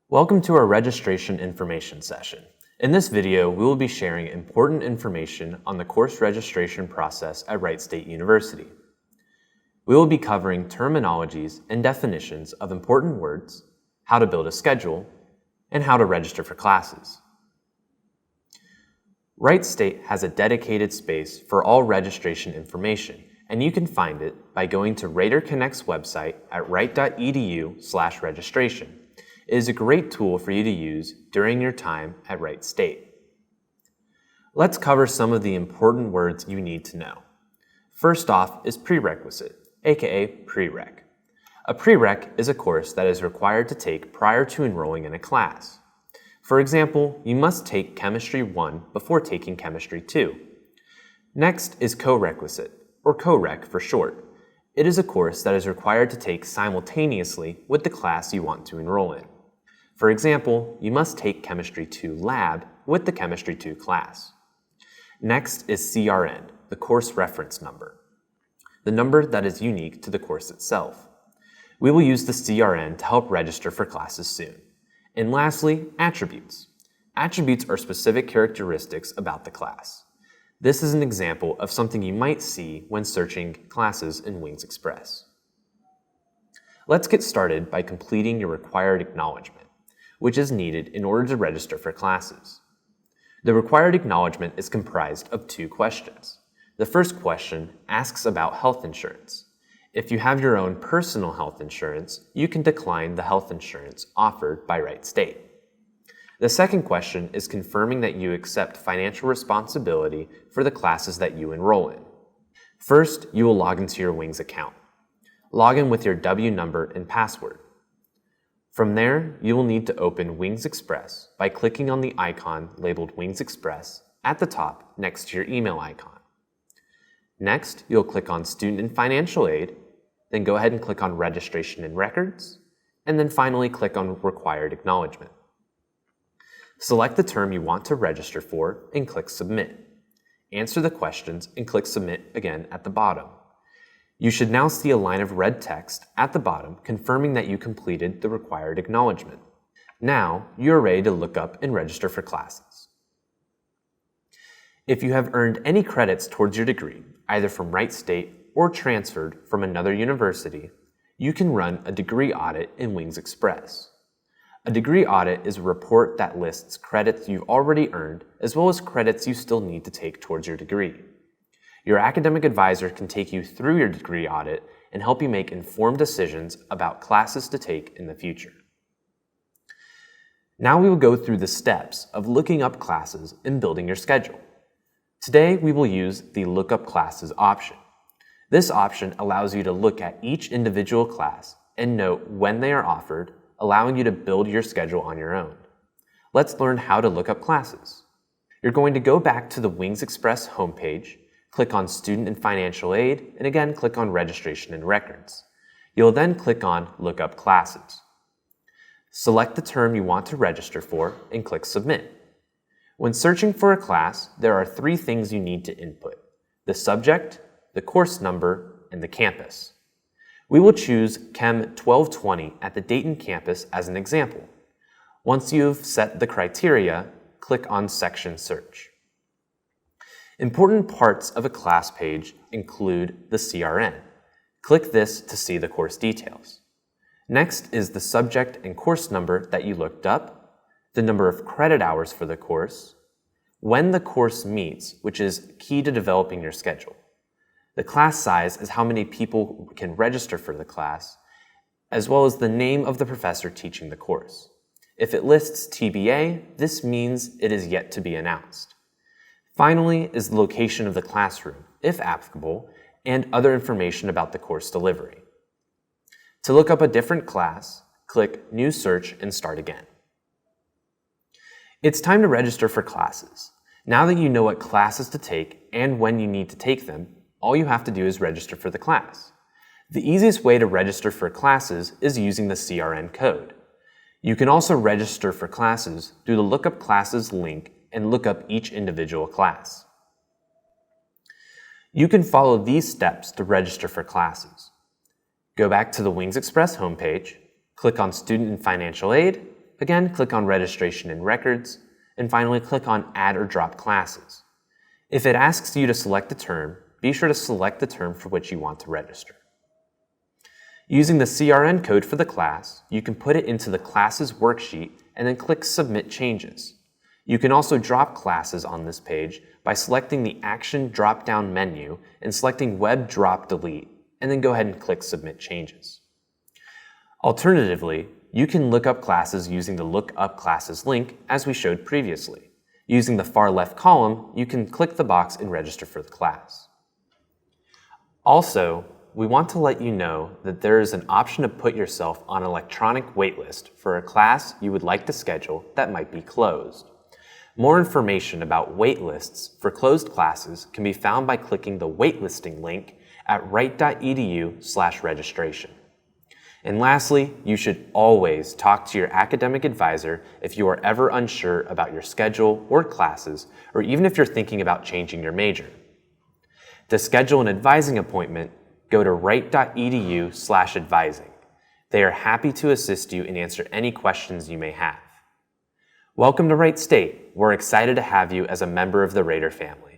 Welcome to our registration information session. In this video, we will be sharing important information on the course registration process at Wright State University. We will be covering terminologies and definitions of important words, how to build a schedule, and how to register for classes. Wright State has a dedicated space for all registration information, and you can find it by going to Rater Connect's website at wright.edu/registration. It is a great tool for you to use during your time at Wright State. Let's cover some of the important words you need to know. First off is prerequisite, aka prereq. A prereq is a course that is required to take prior to enrolling in a class. For example, you must take Chemistry 1 before taking Chemistry 2. Next is co-requisite, or co-req for short. It is a course that is required to take simultaneously with the class you want to enroll in. For example, you must take Chemistry 2 Lab with the Chemistry 2 class. Next is CRN, the course reference number, the number that is unique to the course itself. We will use the CRN to help register for classes soon. And lastly, attributes. Attributes are specific characteristics about the class. This is an example of something you might see when searching classes in Wings Express. Let's get started by completing your required acknowledgement, which is needed in order to register for classes. The required acknowledgement is comprised of two questions. The first question asks about health insurance. If you have your own personal health insurance, you can decline the health insurance offered by Wright State. The second question is confirming that you accept financial responsibility for the classes that you enroll in. First, you will log into your Wings account. Log in with your W number and password. From there, you will need to open Wings Express by clicking on the icon labeled Wings Express at the top next to your email icon. Next, you'll click on Student and Financial Aid, then go ahead and click on Registration and Records, and then finally click on Required Acknowledgement. Select the term you want to register for and click Submit. Answer the questions and click Submit again at the bottom. You should now see a line of red text at the bottom confirming that you completed the required acknowledgement. Now, you're ready to look up and register for classes. If you have earned any credits towards your degree, either from Wright State or transferred from another university, you can run a degree audit in Wings Express. A degree audit is a report that lists credits you've already earned as well as credits you still need to take towards your degree. Your academic advisor can take you through your degree audit and help you make informed decisions about classes to take in the future. Now we will go through the steps of looking up classes and building your schedule. Today we will use the Look Up Classes option. This option allows you to look at each individual class and note when they are offered, allowing you to build your schedule on your own. Let's learn how to look up classes. You're going to go back to the Wings Express homepage, click on Student and Financial Aid, and again click on Registration and Records. You'll then click on Look Up Classes. Select the term you want to register for and click Submit. When searching for a class, there are three things you need to input: the subject, the course number, and the campus. We will choose Chem 1220 at the Dayton campus as an example. Once you've set the criteria, click on Section Search. Important parts of a class page include the CRN. Click this to see the course details. Next is the subject and course number that you looked up, the number of credit hours for the course, when the course meets, which is key to developing your schedule. The class size is how many people can register for the class, as well as the name of the professor teaching the course. If it lists TBA, this means it is yet to be announced. Finally is the location of the classroom, if applicable, and other information about the course delivery. To look up a different class, click New Search and start again. It's time to register for classes. Now that you know what classes to take and when you need to take them, all you have to do is register for the class. The easiest way to register for classes is using the CRN code. You can also register for classes through the Look Up Classes link and look up each individual class. You can follow these steps to register for classes. Go back to the Wings Express homepage, click on Student and Financial Aid, again, click on Registration and Records, and finally click on Add or Drop Classes. If it asks you to select a term, be sure to select the term for which you want to register. Using the CRN code for the class, you can put it into the classes worksheet and then click Submit Changes. You can also drop classes on this page by selecting the Action drop-down menu and selecting Web Drop Delete, and then go ahead and click Submit Changes. Alternatively, you can look up classes using the Look Up Classes link as we showed previously. Using the far left column, you can click the box and register for the class. Also, we want to let you know that there is an option to put yourself on an electronic waitlist for a class you would like to schedule that might be closed. More information about waitlists for closed classes can be found by clicking the waitlisting link at wright.edu/registration. And lastly, you should always talk to your academic advisor if you are ever unsure about your schedule or classes, or even if you're thinking about changing your major. To schedule an advising appointment, go to wright.edu/advising. They are happy to assist you and answer any questions you may have. Welcome to Wright State. We're excited to have you as a member of the Raider family.